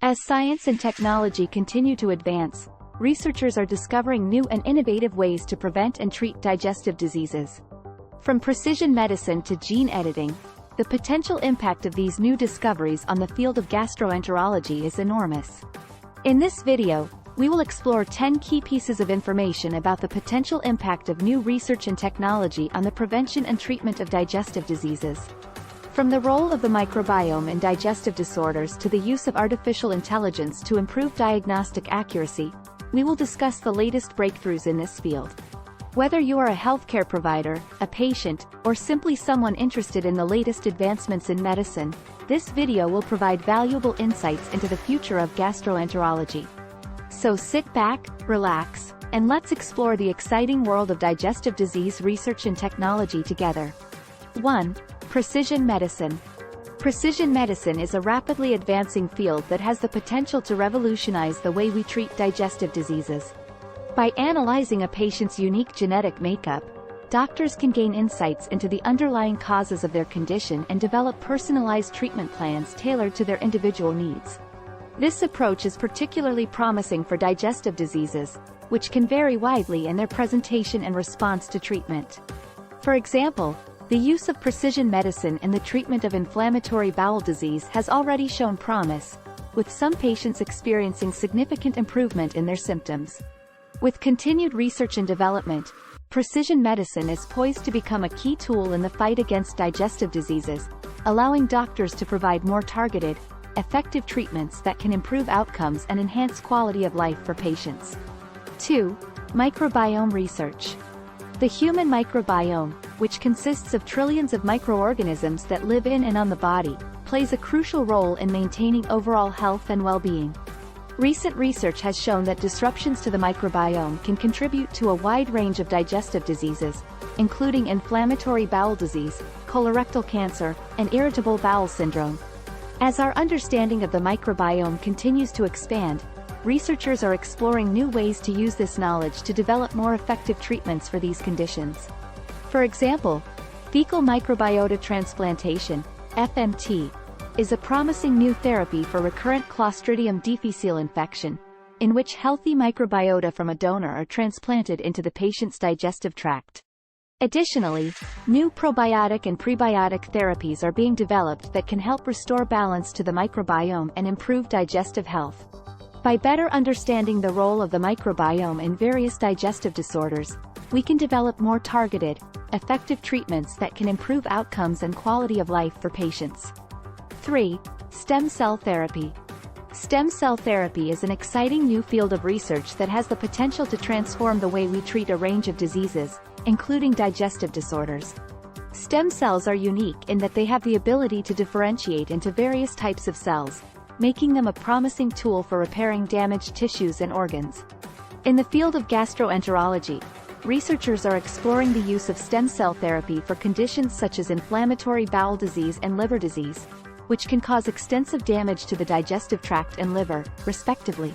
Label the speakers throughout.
Speaker 1: As science and technology continue to advance, researchers are discovering new and innovative ways to prevent and treat digestive diseases. From precision medicine to gene editing, the potential impact of these new discoveries on the field of gastroenterology is enormous. In this video, we will explore 10 key pieces of information about the potential impact of new research and technology on the prevention and treatment of digestive diseases. From the role of the microbiome in digestive disorders to the use of artificial intelligence to improve diagnostic accuracy, we will discuss the latest breakthroughs in this field. Whether you are a healthcare provider, a patient, or simply someone interested in the latest advancements in medicine, this video will provide valuable insights into the future of gastroenterology. So sit back, relax, and let's explore the exciting world of digestive disease research and technology together. 1. Precision medicine. Precision medicine is a rapidly advancing field that has the potential to revolutionize the way we treat digestive diseases. By analyzing a patient's unique genetic makeup, doctors can gain insights into the underlying causes of their condition and develop personalized treatment plans tailored to their individual needs. This approach is particularly promising for digestive diseases, which can vary widely in their presentation and response to treatment. For example, the use of precision medicine in the treatment of inflammatory bowel disease has already shown promise, with some patients experiencing significant improvement in their symptoms. With continued research and development, precision medicine is poised to become a key tool in the fight against digestive diseases, allowing doctors to provide more targeted, effective treatments that can improve outcomes and enhance quality of life for patients. 2. Microbiome research. The human microbiome, which consists of trillions of microorganisms that live in and on the body, plays a crucial role in maintaining overall health and well-being. Recent research has shown that disruptions to the microbiome can contribute to a wide range of digestive diseases, including inflammatory bowel disease, colorectal cancer, and irritable bowel syndrome. As our understanding of the microbiome continues to expand, researchers are exploring new ways to use this knowledge to develop more effective treatments for these conditions. For example, fecal microbiota transplantation, FMT, is a promising new therapy for recurrent Clostridium difficile infection, in which healthy microbiota from a donor are transplanted into the patient's digestive tract. Additionally, new probiotic and prebiotic therapies are being developed that can help restore balance to the microbiome and improve digestive health. By better understanding the role of the microbiome in various digestive disorders, we can develop more targeted, effective treatments that can improve outcomes and quality of life for patients. 3. Stem cell therapy. Stem cell therapy is an exciting new field of research that has the potential to transform the way we treat a range of diseases, including digestive disorders. Stem cells are unique in that they have the ability to differentiate into various types of cells, making them a promising tool for repairing damaged tissues and organs. In the field of gastroenterology, researchers are exploring the use of stem cell therapy for conditions such as inflammatory bowel disease and liver disease, which can cause extensive damage to the digestive tract and liver, respectively.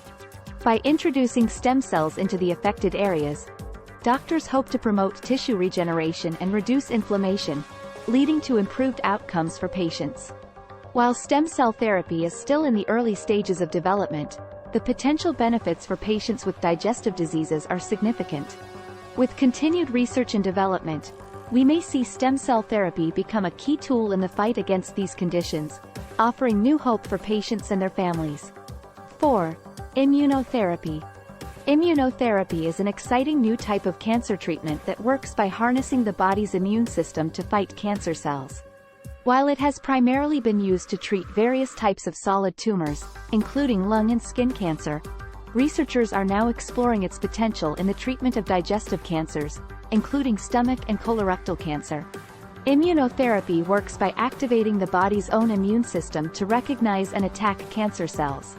Speaker 1: By introducing stem cells into the affected areas, doctors hope to promote tissue regeneration and reduce inflammation, leading to improved outcomes for patients. While stem cell therapy is still in the early stages of development, the potential benefits for patients with digestive diseases are significant. With continued research and development, we may see stem cell therapy become a key tool in the fight against these conditions, offering new hope for patients and their families. 4. Immunotherapy. Immunotherapy is an exciting new type of cancer treatment that works by harnessing the body's immune system to fight cancer cells. While it has primarily been used to treat various types of solid tumors, including lung and skin cancer, researchers are now exploring its potential in the treatment of digestive cancers, including stomach and colorectal cancer. Immunotherapy works by activating the body's own immune system to recognize and attack cancer cells.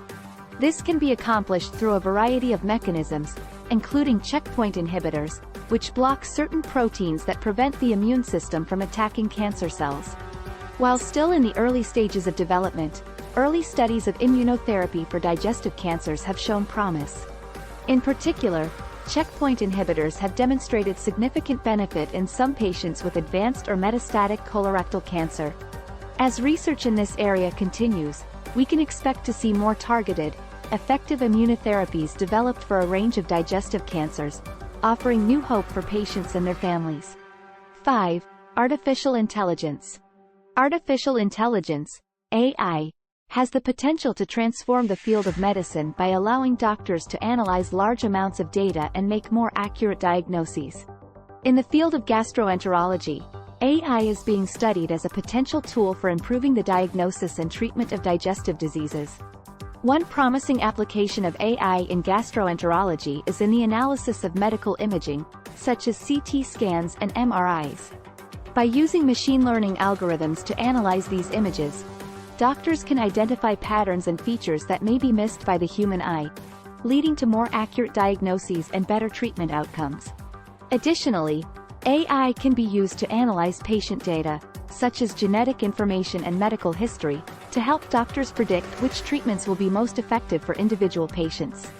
Speaker 1: This can be accomplished through a variety of mechanisms, including checkpoint inhibitors, which block certain proteins that prevent the immune system from attacking cancer cells. While still in the early stages of development, early studies of immunotherapy for digestive cancers have shown promise. In particular, checkpoint inhibitors have demonstrated significant benefit in some patients with advanced or metastatic colorectal cancer. As research in this area continues, we can expect to see more targeted, effective immunotherapies developed for a range of digestive cancers, offering new hope for patients and their families. 5. Artificial intelligence. Artificial intelligence, AI, has the potential to transform the field of medicine by allowing doctors to analyze large amounts of data and make more accurate diagnoses. In the field of gastroenterology, AI is being studied as a potential tool for improving the diagnosis and treatment of digestive diseases. One promising application of AI in gastroenterology is in the analysis of medical imaging, such as CT scans and MRIs. By using machine learning algorithms to analyze these images, doctors can identify patterns and features that may be missed by the human eye, leading to more accurate diagnoses and better treatment outcomes. Additionally, AI can be used to analyze patient data, such as genetic information and medical history, to help doctors predict which treatments will be most effective for individual patients.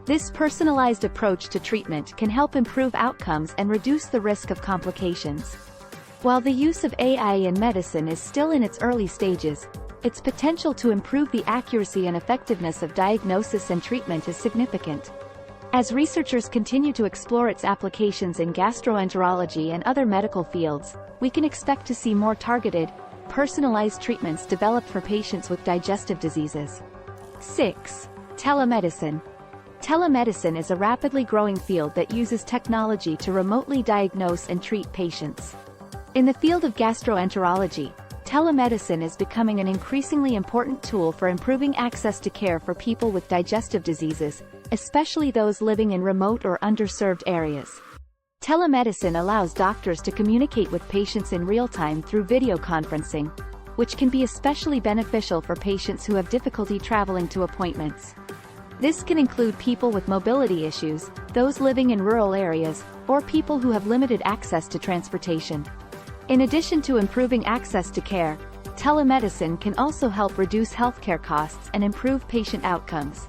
Speaker 1: This personalized approach to treatment can help improve outcomes and reduce the risk of complications. While the use of AI in medicine is still in its early stages, its potential to improve the accuracy and effectiveness of diagnosis and treatment is significant. As researchers continue to explore its applications in gastroenterology and other medical fields, we can expect to see more targeted, personalized treatments developed for patients with digestive diseases. 6. Telemedicine. Telemedicine is a rapidly growing field that uses technology to remotely diagnose and treat patients. In the field of gastroenterology, telemedicine is becoming an increasingly important tool for improving access to care for people with digestive diseases, especially those living in remote or underserved areas. Telemedicine allows doctors to communicate with patients in real time through video conferencing, which can be especially beneficial for patients who have difficulty traveling to appointments. This can include people with mobility issues, those living in rural areas, or people who have limited access to transportation. In addition to improving access to care, telemedicine can also help reduce healthcare costs and improve patient outcomes.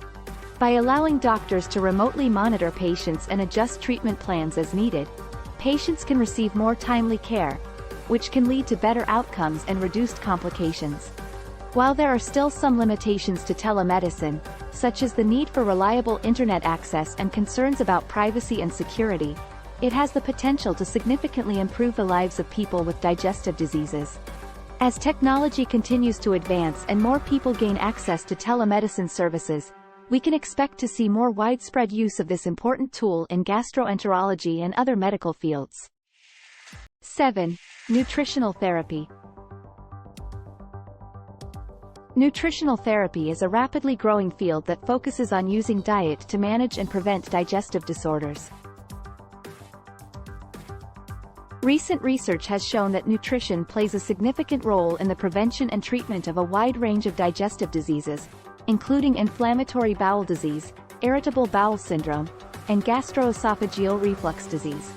Speaker 1: By allowing doctors to remotely monitor patients and adjust treatment plans as needed, patients can receive more timely care, which can lead to better outcomes and reduced complications. While there are still some limitations to telemedicine, such as the need for reliable internet access and concerns about privacy and security, it has the potential to significantly improve the lives of people with digestive diseases. As technology continues to advance and more people gain access to telemedicine services, we can expect to see more widespread use of this important tool in gastroenterology and other medical fields. 7. Nutritional therapy. Nutritional therapy is a rapidly growing field that focuses on using diet to manage and prevent digestive disorders. Recent research has shown that nutrition plays a significant role in the prevention and treatment of a wide range of digestive diseases, including inflammatory bowel disease, irritable bowel syndrome, and gastroesophageal reflux disease.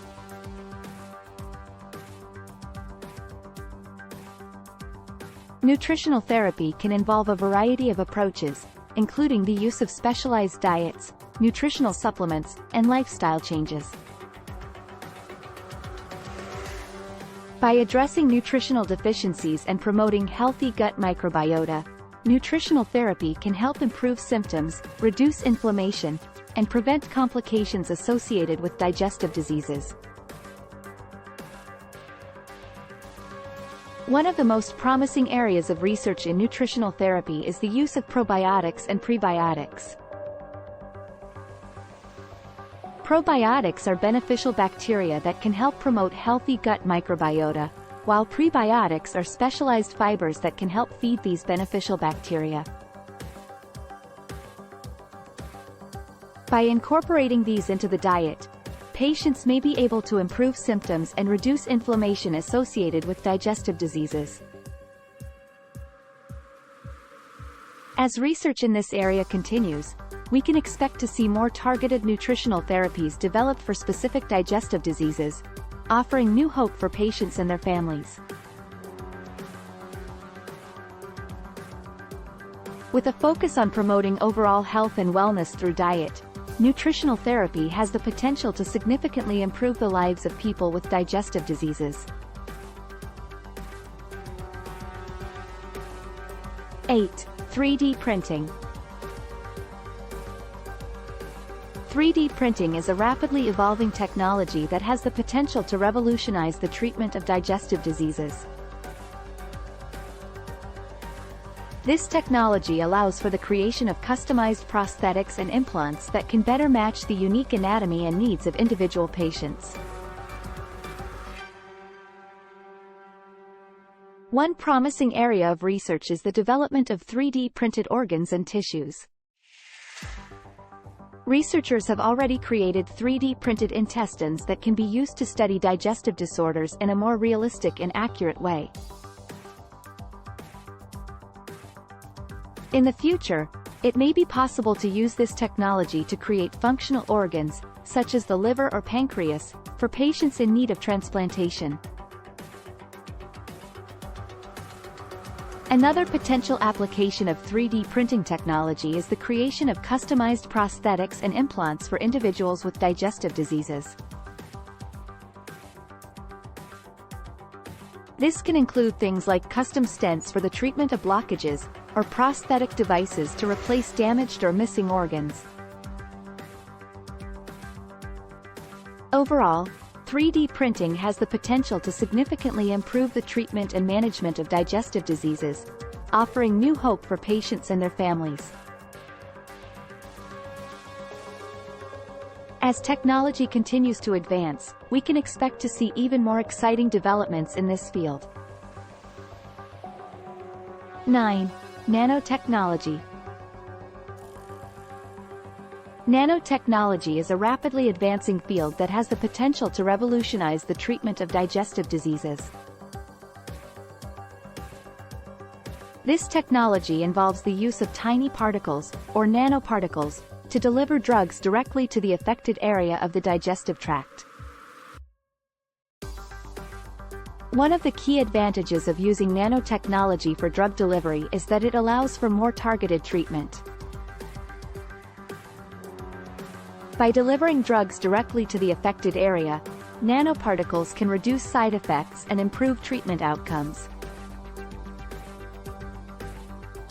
Speaker 1: Nutritional therapy can involve a variety of approaches, including the use of specialized diets, nutritional supplements, and lifestyle changes. By addressing nutritional deficiencies and promoting healthy gut microbiota, nutritional therapy can help improve symptoms, reduce inflammation, and prevent complications associated with digestive diseases. One of the most promising areas of research in nutritional therapy is the use of probiotics and prebiotics. Probiotics are beneficial bacteria that can help promote healthy gut microbiota, while prebiotics are specialized fibers that can help feed these beneficial bacteria. By incorporating these into the diet, patients may be able to improve symptoms and reduce inflammation associated with digestive diseases. As research in this area continues, we can expect to see more targeted nutritional therapies developed for specific digestive diseases, offering new hope for patients and their families. With a focus on promoting overall health and wellness through diet, nutritional therapy has the potential to significantly improve the lives of people with digestive diseases. 8. 3D printing. 3D printing is a rapidly evolving technology that has the potential to revolutionize the treatment of digestive diseases. This technology allows for the creation of customized prosthetics and implants that can better match the unique anatomy and needs of individual patients. One promising area of research is the development of 3D printed organs and tissues. Researchers have already created 3D printed intestines that can be used to study digestive disorders in a more realistic and accurate way. In the future, it may be possible to use this technology to create functional organs, such as the liver or pancreas, for patients in need of transplantation. Another potential application of 3D printing technology is the creation of customized prosthetics and implants for individuals with digestive diseases. This can include things like custom stents for the treatment of blockages, or prosthetic devices to replace damaged or missing organs. Overall, 3D printing has the potential to significantly improve the treatment and management of digestive diseases, offering new hope for patients and their families. As technology continues to advance, we can expect to see even more exciting developments in this field. 9. Nanotechnology. Nanotechnology is a rapidly advancing field that has the potential to revolutionize the treatment of digestive diseases. This technology involves the use of tiny particles, or nanoparticles, to deliver drugs directly to the affected area of the digestive tract. One of the key advantages of using nanotechnology for drug delivery is that it allows for more targeted treatment. By delivering drugs directly to the affected area, nanoparticles can reduce side effects and improve treatment outcomes.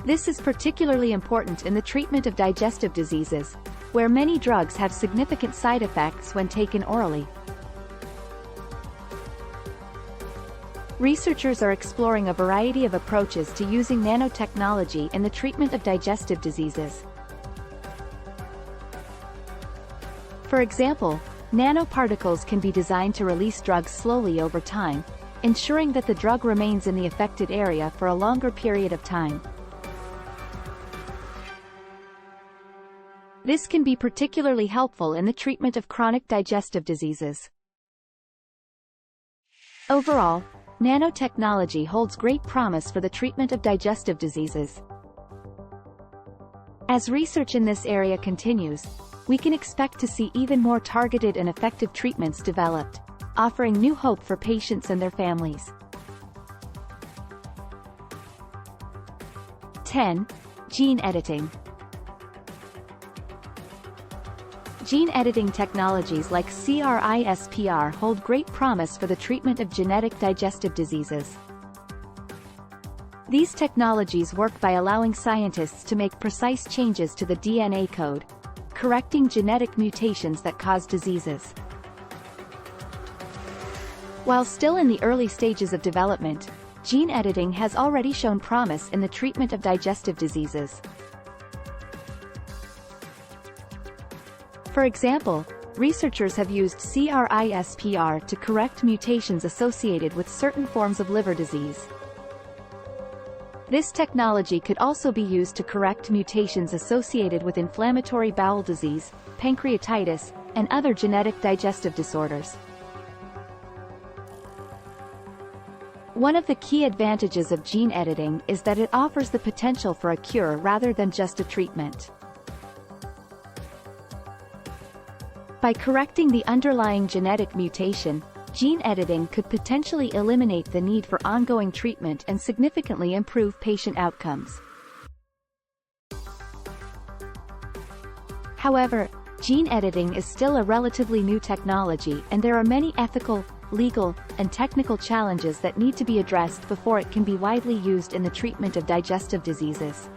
Speaker 1: This is particularly important in the treatment of digestive diseases, where many drugs have significant side effects when taken orally. Researchers are exploring a variety of approaches to using nanotechnology in the treatment of digestive diseases. For example, nanoparticles can be designed to release drugs slowly over time, ensuring that the drug remains in the affected area for a longer period of time. This can be particularly helpful in the treatment of chronic digestive diseases. Overall, nanotechnology holds great promise for the treatment of digestive diseases. As research in this area continues, we can expect to see even more targeted and effective treatments developed, offering new hope for patients and their families. 10. Gene editing. Gene editing technologies like CRISPR hold great promise for the treatment of genetic digestive diseases. These technologies work by allowing scientists to make precise changes to the DNA code, correcting genetic mutations that cause diseases. While still in the early stages of development, gene editing has already shown promise in the treatment of digestive diseases. For example, researchers have used CRISPR to correct mutations associated with certain forms of liver disease. This technology could also be used to correct mutations associated with inflammatory bowel disease, pancreatitis, and other genetic digestive disorders. One of the key advantages of gene editing is that it offers the potential for a cure rather than just a treatment. By correcting the underlying genetic mutation, gene editing could potentially eliminate the need for ongoing treatment and significantly improve patient outcomes. However, gene editing is still a relatively new technology, and there are many ethical, legal, and technical challenges that need to be addressed before it can be widely used in the treatment of digestive diseases.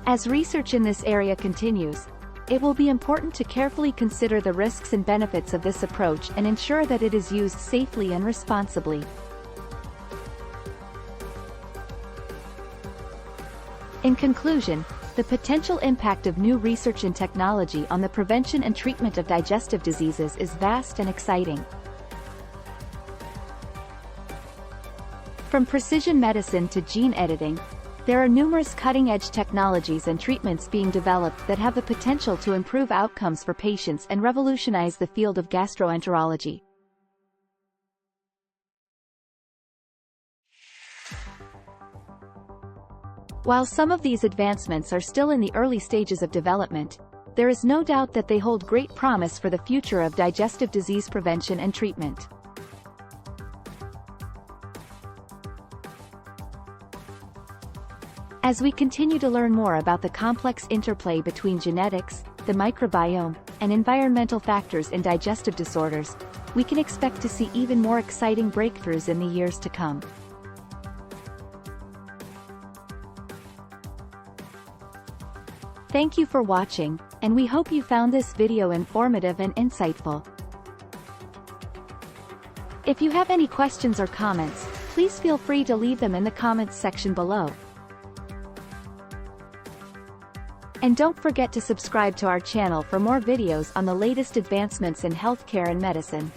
Speaker 1: As research in this area continues, it will be important to carefully consider the risks and benefits of this approach and ensure that it is used safely and responsibly. In conclusion, the potential impact of new research and technology on the prevention and treatment of digestive diseases is vast and exciting. From precision medicine to gene editing, there are numerous cutting-edge technologies and treatments being developed that have the potential to improve outcomes for patients and revolutionize the field of gastroenterology. While some of these advancements are still in the early stages of development, there is no doubt that they hold great promise for the future of digestive disease prevention and treatment. As we continue to learn more about the complex interplay between genetics, the microbiome, and environmental factors in digestive disorders, we can expect to see even more exciting breakthroughs in the years to come. Thank you for watching, and we hope you found this video informative and insightful. If you have any questions or comments, please feel free to leave them in the comments section below. And don't forget to subscribe to our channel for more videos on the latest advancements in healthcare and medicine.